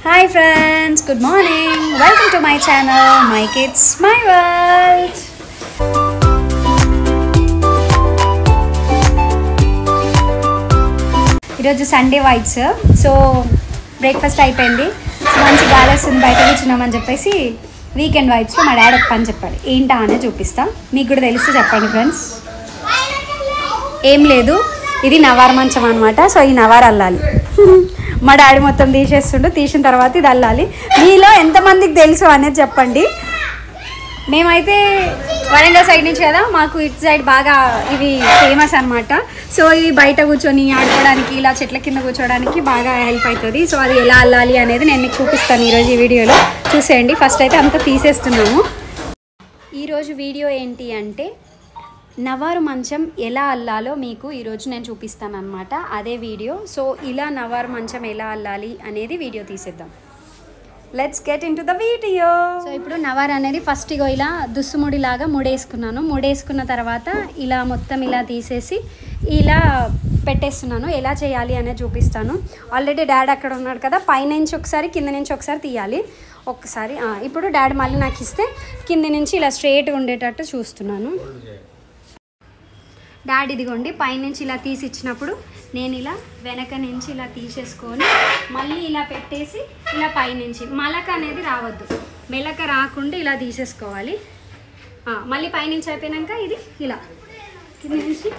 Hi friends, good morning. Welcome to my channel, My Kids, My World. ఈరోజు Sunday whites. So breakfast అయిపోయింది. So మంచి గాలి వస్తుంది, బయట కూర్చున్నామని చెప్పేసి వీకెండ్ వైట్స్లో మా డాడీ ఒక పని చెప్పాడు. ఏంటా అనేది చూపిస్తా, మీకు కూడా తెలిస్తే చెప్పండి ఫ్రెండ్స్. ఏం లేదు, ఇది నవార్ మంచం అనమాట. సో ఈ నవార్ అల్లాలి. మా డాడీ మొత్తం తీసేస్తుండు. తీసిన తర్వాత ఇది అల్లాలి. మీలో ఎంతమందికి తెలుసు అనేది చెప్పండి. మేమైతే వరంగల్ సైడ్ నుంచి కదా, మాకు ఇటు సైడ్ బాగా ఇవి ఫేమస్ అనమాట. సో ఇవి బయట కూర్చొని ఆడుకోవడానికి, ఇలా చెట్ల కింద కూర్చోవడానికి బాగా హెల్ప్ అవుతుంది. సో అది ఎలా అల్లాలి అనేది నేను మీకు చూపిస్తాను ఈరోజు ఈ వీడియోలో. చూసేయండి. ఫస్ట్ అయితే అంతా తీసేస్తున్నాము. ఈరోజు వీడియో ఏంటి అంటే నవారు మంచం ఎలా అల్లాలో మీకు ఈరోజు నేను చూపిస్తాను అనమాట. అదే వీడియో. సో ఇలా నవారు మంచం ఎలా అల్లాలి అనేది వీడియో తీసేద్దాం. Let's get in to the video. So ఇప్పుడు నవార్ అనేది ఫస్ట్ ఇగో ఇలా దుస్సుముడిలాగా ముడేసుకున్నాను. ముడేసుకున్న తర్వాత ఇలా మొత్తం ఇలా తీసేసి ఇలా పెట్టేస్తున్నాను. ఎలా చేయాలి అనేది చూపిస్తాను. ఆల్రెడీ డాడీ అక్కడ ఉన్నాడు కదా, పైనుంచి ఒకసారి కింద నుంచి ఒకసారి తీయాలి. ఒక్కసారి ఇప్పుడు డాడీ మళ్ళీ నాకు ఇస్తే కింద నుంచి ఇలా స్ట్రైట్గా ఉండేటట్టు చూస్తున్నాను. డాడీ ఇదిగోండి పైనుంచి ఇలా తీసి ఇచ్చినప్పుడు నేను ఇలా వెనక నుంచి ఇలా తీసేసుకొని మళ్ళీ ఇలా పెట్టేసి ఇలా పైనుంచి మలక అనేది రావద్దు, మెలక రాకుండా ఇలా తీసేసుకోవాలి. మళ్ళీ పైనుంచి అయిపోయాక ఇది ఇలా కింద నుంచి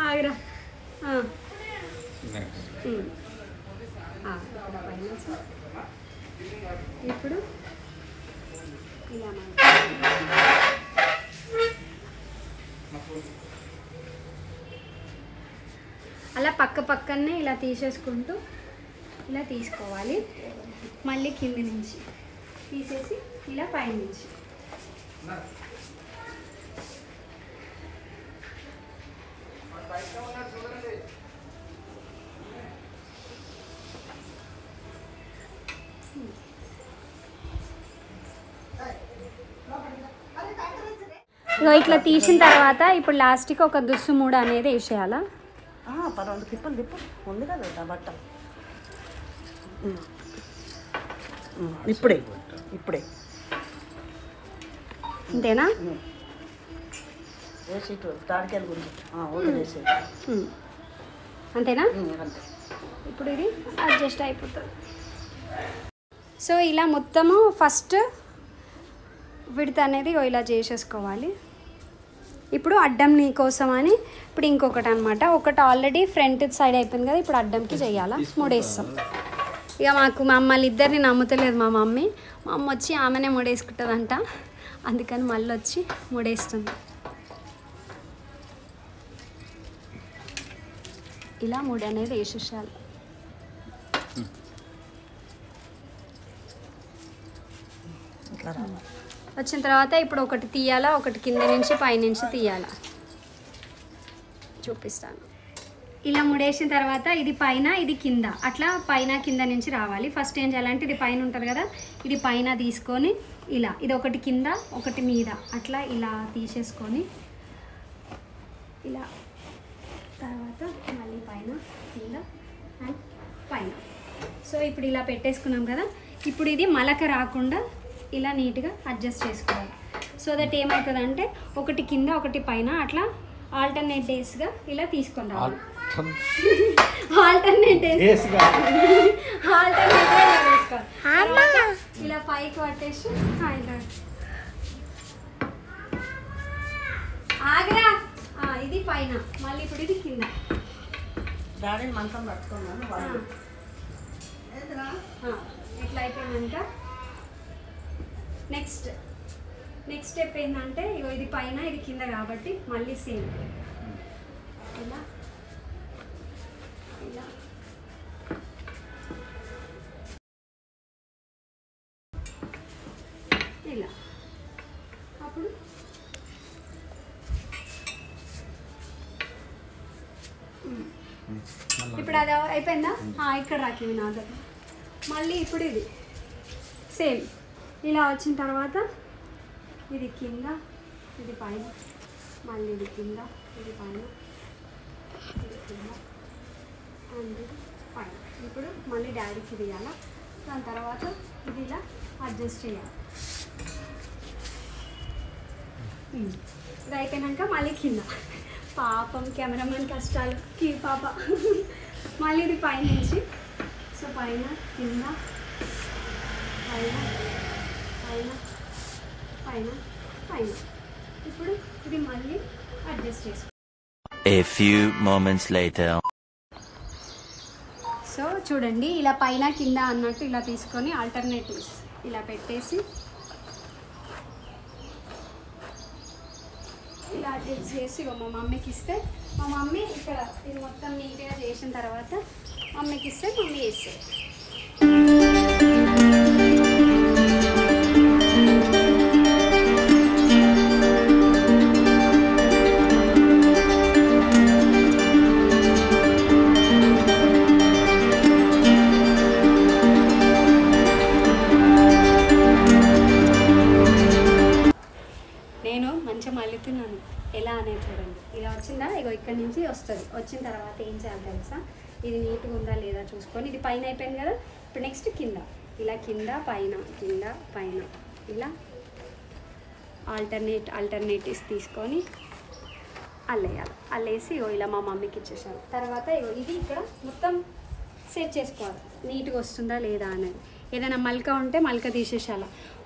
ఆగ్రా ఇప్పుడు ఇలా అలా పక్క పక్కనే ఇలా తీసేసుకుంటూ ఇలా తీసుకోవాలి. మళ్ళీ కింది నుంచి తీసేసి ఇలా పైనుంచి ఇట్లా తీసిన తర్వాత ఇప్పుడు లాస్ట్కి ఒక దుస్సు మూడ అనేది వేసేయాలా. ఇప్పుడే ఇప్పుడే అంతేనా? అంతేనా? ఇప్పుడు ఇది అడ్జస్ట్ అయిపోతుంది. సో ఇలా మొత్తము ఫస్ట్ విడత అనేది ఇలా చేసేసుకోవాలి. ఇప్పుడు అడ్డం నీ కోసం అని ఇప్పుడు ఇంకొకటి అనమాట. ఒకటి ఆల్రెడీ ఫ్రంట్ సైడ్ అయిపోయింది కదా, ఇప్పుడు అడ్డంకి చేయాలా, ముడేస్తాం. ఇక మా మమ్మల్ని ఇద్దరిని నమ్ముతలేదు మా మమ్మీ. మా అమ్మ వచ్చి ఆమెనే ముడేసుకుంటుందంట, అందుకని మళ్ళీ వచ్చి ముడేస్తుంది. ఇలా ముడి అనేది వేసేసాలి. వచ్చిన తర్వాత ఇప్పుడు ఒకటి తీయాలా, ఒకటి కింద నుంచి పైనుంచి తీయాలా చూపిస్తాను. ఇలా ముడేసిన తర్వాత ఇది పైన ఇది కింద, అట్లా పైన కింద నుంచి రావాలి. ఫస్ట్ ఏం చేయాలంటే ఇది పైన ఉంటుంది కదా, ఇది పైన తీసుకొని ఇలా ఇది ఒకటి కింద ఒకటి మీద అట్లా ఇలా తీసేసుకొని ఇలా తర్వాత మళ్ళీ పైన కింద అండ్ పైన. సో ఇప్పుడు ఇలా పెట్టేసుకున్నాం కదా, ఇప్పుడు ఇది మలక రాకుండా ఇలా నీట్గా అడ్జస్ట్ చేసుకోవాలి. సో దట్ ఏమవుతుందంటే ఒకటి కింద ఒకటి పైన అట్లా ఆల్టర్నేట్ డేస్గా ఇలా తీసుకొని రావాలి. ఇలా పైకి పట్టేసి ఆగ్రా ఇది పైన, మళ్ళీ ఇప్పుడు ఇది కింద. ఎట్లా అయిపోయిందంట నెక్స్ట్ స్టెప్ ఏంటంటే ఇగో ఇది పైన ఇది కింద కాబట్టి మళ్ళీ సేమ్ ఇలా ఇలా ఇలా అప్పుడు ఇప్పుడు అది అయిపోయిందా? ఇక్కడ రాకింది నా దగ్గర. మళ్ళీ ఇప్పుడు ఇది సేమ్ ఇలా వచ్చిన తర్వాత ఇది కింద ఇది పైన, మళ్ళీ ఇది కింద ఇది పైన, ఇది కింద ఇప్పుడు మళ్ళీ డాడీకి తీయాలి. దాని తర్వాత ఇది ఇలా అడ్జస్ట్ చేయాలి. ఇది అయిపోయినాక మళ్ళీ కింద. పాపం కెమెరామెన్ కష్టాలు పాప. మళ్ళీ ఇది పైనుంచి. సో పైన కింద పైన పైన పైన పైన. ఇప్పుడు ఇది మళ్ళీ అడ్జస్ట్ చేసుకో. A few moments later. So చూడండి, ఇలా పైన కింద అన్నట్టు ఇలా తీసుకొని ఆల్టర్నేటివ్స్ ఇలా పెట్టేసి ఇలా అడ్జస్ట్ చేసి మా మమ్మీకి ఇస్తే, మా మమ్మీ ఇక్కడ ఇది మొత్తం నీట్గా చేసిన తర్వాత మమ్మీకి ఇస్తే మమ్మీ వేస్తే. నేను మంచిగా మళ్ళీతున్నాను. ఎలా అనేది చూడండి. ఇలా వచ్చిందా, ఇగో ఇక్కడ నుంచి వస్తుంది. వచ్చిన తర్వాత ఏం చేయాలి తెలుసా, ఇది నీట్గా ఉందా లేదా చూసుకొని, ఇది పైన అయిపోయింది కదా, ఇప్పుడు నెక్స్ట్ కింద. ఇలా కింద పైన కింద పైన ఇలా ఆల్టర్నేటివ్స్ తీసుకొని అల్లేయాలి. అల్లేసి ఇగో ఇలా మా మమ్మీకి ఇచ్చేసాను. తర్వాత ఇగో ఇది ఇక్కడ మొత్తం సెట్ చేసుకోవాలి, నీట్గా వస్తుందా లేదా అనేది. ఏదైనా మల్క ఉంటే మల్క తీసేసాల.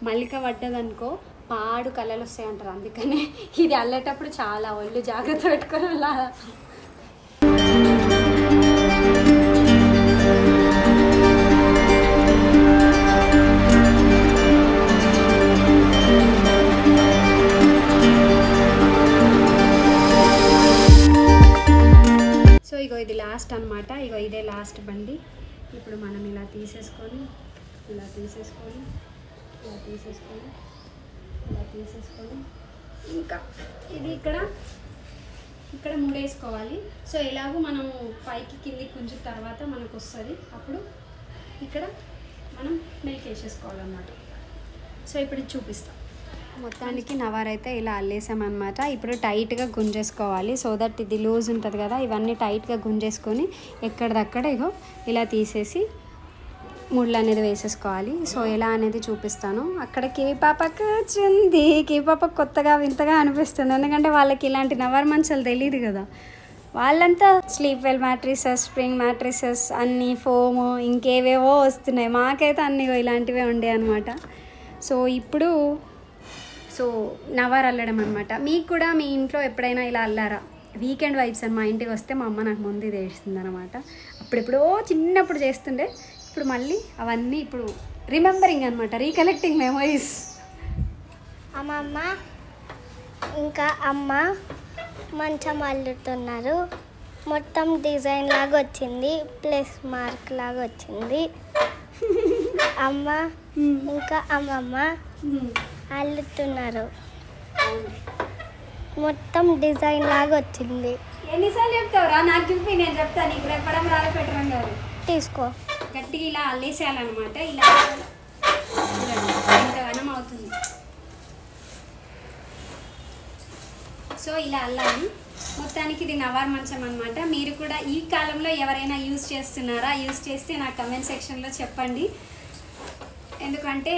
మల్క పడ్డదనుకో పాడు కళలు వస్తాయి అంటారు. అందుకనే ఇది అల్లేటప్పుడు చాలా ఒళ్ళు జాగ్రత్త పెట్టుకొని అలా. సో ఇగో ఇది లాస్ట్ అనమాట. ఇగో ఇదే లాస్ట్ బండి. ఇప్పుడు మనం ఇలా తీసేసుకొని ఇలా తీసేసుకొని ఇలా తీసేసుకొని ఇలా తీసేసుకొని ఇంకా ఇది ఇక్కడ ముడేసుకోవాలి. సో ఎలాగో మనము పైకి కిందికి కొంచెం తర్వాత మనకు వస్తుంది. అప్పుడు ఇక్కడ మనం మిల్క్ వేసేసుకోవాలన్నమాట. సో ఇప్పుడు ఇది చూపిస్తాం. మొత్తానికి నవారైతే ఇలా అల్లేసామన్నమాట. ఇప్పుడు టైట్గా గుంజేసుకోవాలి. సో దట్ ఇది లూజ్ ఉంటుంది కదా, ఇవన్నీ టైట్గా గుంజేసుకొని ఎక్కడిదక్కడ ఇగో ఇలా తీసేసి ముళ్ళు అనేది వేసేసుకోవాలి. సో ఎలా అనేది చూపిస్తాను. అక్కడ కివి పాపకు వచ్చింది. కివి పాపకు కొత్తగా వింతగా అనిపిస్తుంది, ఎందుకంటే వాళ్ళకి ఇలాంటి నవర్ మంచాలు తెలియదు కదా. వాళ్ళంతా sleep well matrices, spring matrices, అన్నీ ఫోము ఇంకేవేవో వస్తున్నాయి. మాకైతే అన్నీ ఇలాంటివే ఉండే అనమాట. సో ఇప్పుడు నవర్ అల్లడం అనమాట. మీకు కూడా మీ ఇంట్లో ఎప్పుడైనా ఇలా అల్లారా? వీకెండ్ వైబ్స్ అని మా ఇంటికి వస్తే మా అమ్మ నాకు ముందు ఇది వేస్తుంది అనమాట. అప్పుడెప్పుడో చిన్నప్పుడు చేస్తుండే. ఇప్పుడు మళ్ళీ అవన్నీ ఇప్పుడు రిమెంబరింగ్ అనమాట, రీకలెక్టింగ్ మెమరీస్. అమ్మమ్మ ఇంకా అమ్మ మంచం అల్లుతున్నారు. మొత్తం డిజైన్ లాగా వచ్చింది, ప్లస్ మార్క్ లాగా వచ్చింది. అమ్మ ఇంకా అమ్మమ్మ అల్లుతున్నారు. మొత్తం డిజైన్ లాగా వచ్చింది. ఎన్నిసార్లు చెప్తావురా? నాకు చూపి, నేను చెప్తాను. నీకు చెప్పడం రాదు, పెట్టడం కాదు. తీసుకో. గట్టిగా ఇలా అల్లేసేయాలన్నమాట. ఇలా ఇంతగానం అవుతుంది. సో ఇలా అల్లాలి. మొత్తానికి ఇది నవార్ మంచం అనమాట. మీరు కూడా ఈ కాలంలో ఎవరైనా యూజ్ చేస్తున్నారా? యూజ్ చేస్తే నా కమెంట్ సెక్షన్లో చెప్పండి. ఎందుకంటే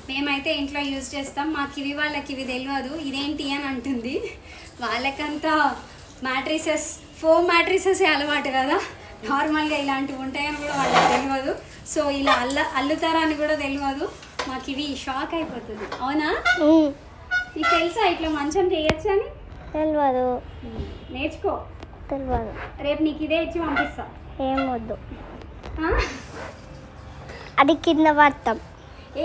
మేమైతే ఇంట్లో యూజ్ చేస్తాం. మా కివి వాళ్ళకి ఇవి తెలియదు, ఇదేంటి అని అంటుంది. వాళ్ళకంతా మ్యాట్రిసెస్, ఫోమ్ మ్యాట్రిసెస్ అలవాటు కదా, నార్మల్గా ఇలాంటివి ఉంటాయని కూడా వాళ్ళకి తెలియదు. సో ఇలా అల్లుతారా అని కూడా తెలియదు. మాకు ఇవి షాక్ అయిపోతుంది. అవునా? నీకు తెలుసా ఇట్లా మంచం చేయొచ్చు అని? తెలియదు. నేర్చుకో. తెలియదు. రేపు నీకు ఇదే ఇచ్చి పంపిస్తా. ఏం వద్దు, అది కింద పడతాం.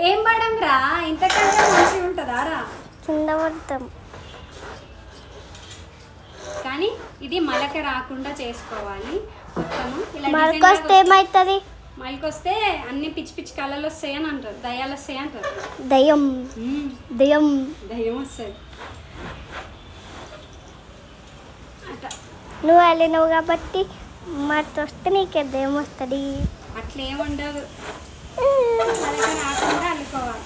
ఏం పడం రా, ఇంతకంటే మంచిగా ఉంటుందా రా? కింద పడతాం. కానీ ఇది మలక రాకుండా చేసుకోవాలి మొత్తము. మరకొస్తే ఏమవుతుంది? మలకొస్తే అన్ని పిచ్చి పిచ్చి కళలు వస్తాయి అని అంటారు, దయ్యాలు వస్తాయి అంటారు. దయ్యం దయ్యం దయ్యం వస్తుంది అట్లా. నువ్వు వెళ్ళినావు కాబట్టి మరత వస్తే నీకే దయ్యం వస్తుంది. అట్లా ఏముండదు, మలక రాకుండా అల్లుకోవాలి.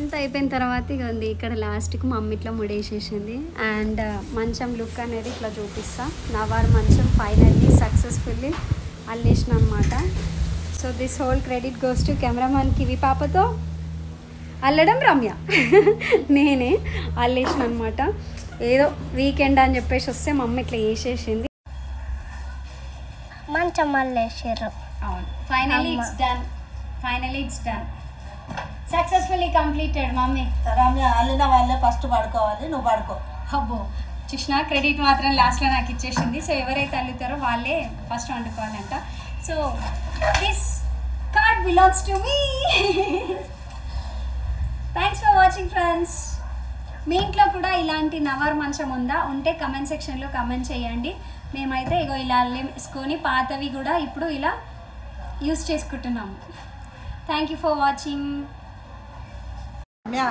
అంతా అయిపోయిన తర్వాత ఇక ఉంది ఇక్కడ లాస్ట్కి మమ్మీ ఇట్లా ముడేసేసింది. అండ్ మంచం లుక్ అనేది ఇట్లా చూపిస్తా. నవార్ మంచం ఫైనల్లీ సక్సెస్ఫుల్లీ అల్లేసిన అనమాట. So this whole credit goes to cameraman kiwi పాపతో. అల్లడం రమ్య, నేనే అల్లేసిన అనమాట. ఏదో వీకెండ్ అని చెప్పేసి వస్తే మా అమ్మ ఇట్లా వేసేసింది. మంచం అల్లేసారు. అవును, finally it's done successfully completed. Mummy Ramya అల్లిన వాళ్ళే ఫస్ట్ పడుకోవాలి, నువ్వు పడుకో. అబ్బో చూసిన క్రెడిట్ మాత్రం లాస్ట్లో నాకు ఇచ్చేసింది. సో ఎవరైతే అల్లుతారో వాళ్ళే ఫస్ట్ వండుకోవాలంట. So this card belongs to me. Thanks for watching friends. మీ ఇంట్లో కూడా ఇలాంటి నవర్ మంచం ఉందా? ఉంటే కమెంట్ సెక్షన్లో కమెంట్ చేయండి. మేమైతే ఇగో ఇలా వేసుకొని పాతవి కూడా ఇప్పుడు ఇలా యూస్ చేసుకుంటున్నాము. Thank you for watching. Ramya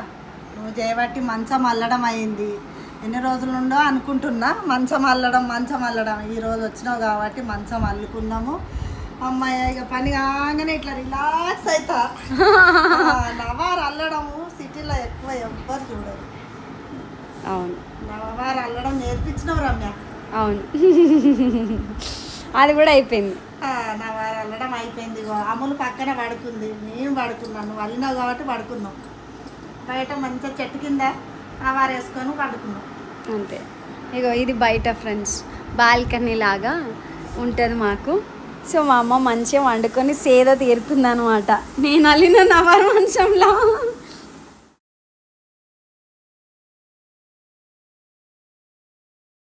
నువ్వు చేయబట్టి మంచం అల్లడం అయింది. ఎన్ని రోజుల నుండో అనుకుంటున్నా మంచం అల్లడం. ఈరోజు వచ్చినావు కాబట్టి మంచం అల్లుకున్నాము. అమ్మాయి ఇక పని కాగానే ఇట్లా రిలాక్స్ అవుతా. నవారు అల్లడము సిటీలో ఎక్కువ ఎవ్వరు చూడరు. అవును, నవారు అల్లడం నేర్పించినావు రమ్య. అవును, అది కూడా అయిపోయింది. నవారు అల్లడం అయిపోయింది. అమ్ములు పక్కన పడుకుంది, మేము పడుకున్నాను. నువ్వు అల్లినావు కాబట్టి పడుకున్నాం. బయట మంచిగా చెట్టు కింద నవారు వేసుకొని పడుకున్నాం అంతే. ఇగో ఇది బయట ఫ్రెండ్స్ బాల్కనీ లాగా ఉంటుంది మాకు. సో మా అమ్మ మంచిగా వండుకొని సేద తీరుతుంది అనమాట. నేను అల్లిన నవర్ మంచంలో.